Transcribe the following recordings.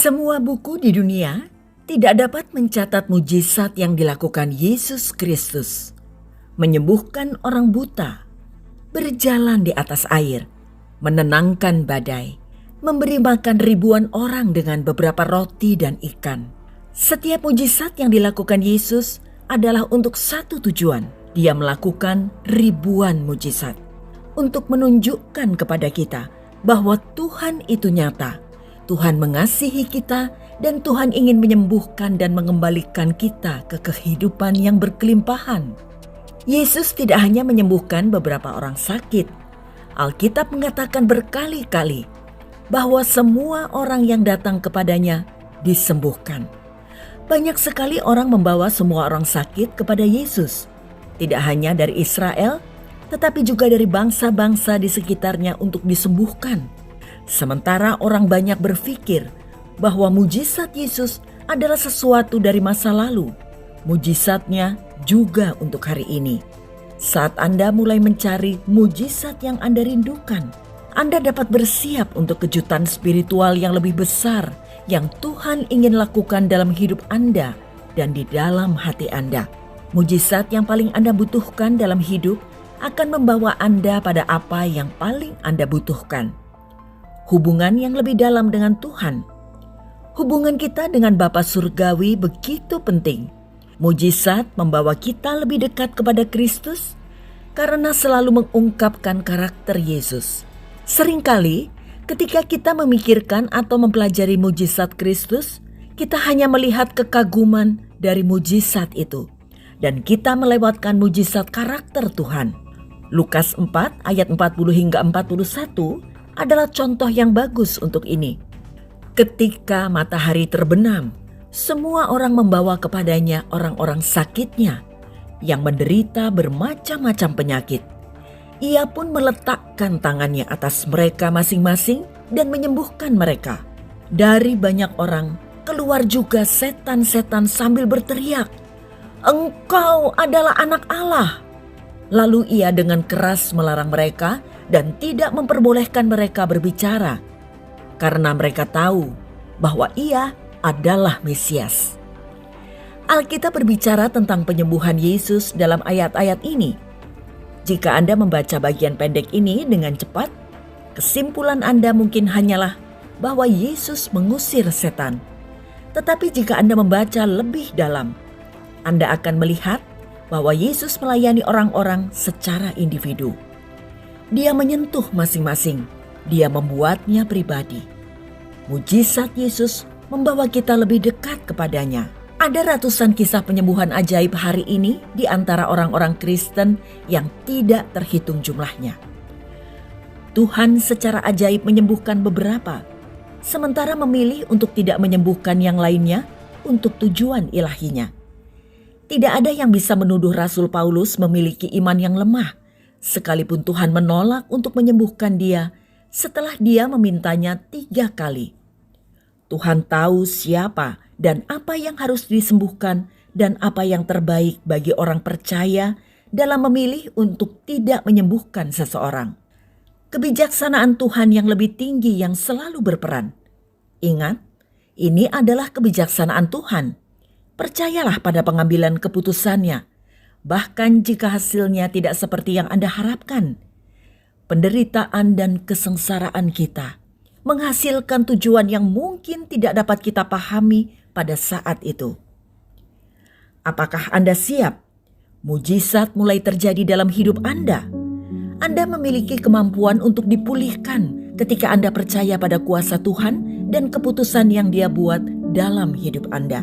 Semua buku di dunia tidak dapat mencatat mujizat yang dilakukan Yesus Kristus. Menyembuhkan orang buta, berjalan di atas air, menenangkan badai, memberi makan ribuan orang dengan beberapa roti dan ikan. Setiap mujizat yang dilakukan Yesus adalah untuk satu tujuan. Dia melakukan ribuan mujizat untuk menunjukkan kepada kita bahwa Tuhan itu nyata. Tuhan mengasihi kita dan Tuhan ingin menyembuhkan dan mengembalikan kita ke kehidupan yang berkelimpahan. Yesus tidak hanya menyembuhkan beberapa orang sakit. Alkitab mengatakan berkali-kali bahwa semua orang yang datang kepadanya disembuhkan. Banyak sekali orang membawa semua orang sakit kepada Yesus. Tidak hanya dari Israel, tetapi juga dari bangsa-bangsa di sekitarnya untuk disembuhkan. Sementara orang banyak berpikir bahwa mujizat Yesus adalah sesuatu dari masa lalu. Mujizatnya juga untuk hari ini. Saat Anda mulai mencari mujizat yang Anda rindukan, Anda dapat bersiap untuk kejutan spiritual yang lebih besar yang Tuhan ingin lakukan dalam hidup Anda dan di dalam hati Anda. Mujizat yang paling Anda butuhkan dalam hidup akan membawa Anda pada apa yang paling Anda butuhkan. Hubungan yang lebih dalam dengan Tuhan. Hubungan kita dengan Bapa Surgawi begitu penting. Mujizat membawa kita lebih dekat kepada Kristus karena selalu mengungkapkan karakter Yesus. Seringkali ketika kita memikirkan atau mempelajari mujizat Kristus, kita hanya melihat kekaguman dari mujizat itu. Dan kita melewatkan mujizat karakter Tuhan. Lukas 4 ayat 40 hingga 41 adalah contoh yang bagus untuk ini. Ketika matahari terbenam, semua orang membawa kepadanya orang-orang sakitnya yang menderita bermacam-macam penyakit. Ia pun meletakkan tangannya atas mereka masing-masing dan menyembuhkan mereka. Dari banyak orang keluar juga setan-setan sambil berteriak, "Engkau adalah anak Allah." Lalu ia dengan keras melarang mereka dan tidak memperbolehkan mereka berbicara karena mereka tahu bahwa ia adalah Mesias. Alkitab berbicara tentang penyembuhan Yesus dalam ayat-ayat ini. Jika Anda membaca bagian pendek ini dengan cepat, kesimpulan Anda mungkin hanyalah bahwa Yesus mengusir setan. Tetapi jika Anda membaca lebih dalam, Anda akan melihat bahwa Yesus melayani orang-orang secara individu. Dia menyentuh masing-masing, dia membuatnya pribadi. Mujizat Yesus membawa kita lebih dekat kepadanya. Ada ratusan kisah penyembuhan ajaib hari ini di antara orang-orang Kristen yang tidak terhitung jumlahnya. Tuhan secara ajaib menyembuhkan beberapa, sementara memilih untuk tidak menyembuhkan yang lainnya untuk tujuan ilahinya. Tidak ada yang bisa menuduh Rasul Paulus memiliki iman yang lemah, sekalipun Tuhan menolak untuk menyembuhkan dia setelah dia memintanya 3 kali. Tuhan tahu siapa dan apa yang harus disembuhkan dan apa yang terbaik bagi orang percaya dalam memilih untuk tidak menyembuhkan seseorang. Kebijaksanaan Tuhan yang lebih tinggi yang selalu berperan. Ingat, ini adalah kebijaksanaan Tuhan. Percayalah pada pengambilan keputusannya, bahkan jika hasilnya tidak seperti yang Anda harapkan. Penderitaan dan kesengsaraan kita menghasilkan tujuan yang mungkin tidak dapat kita pahami pada saat itu. Apakah Anda siap? Mujizat mulai terjadi dalam hidup Anda. Anda memiliki kemampuan untuk dipulihkan ketika Anda percaya pada kuasa Tuhan dan keputusan yang Dia buat dalam hidup Anda.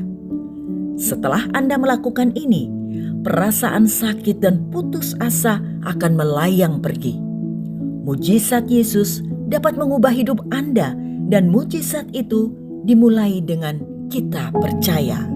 Setelah Anda melakukan ini, perasaan sakit dan putus asa akan melayang pergi. Mujizat Yesus dapat mengubah hidup Anda dan mujizat itu dimulai dengan kita percaya.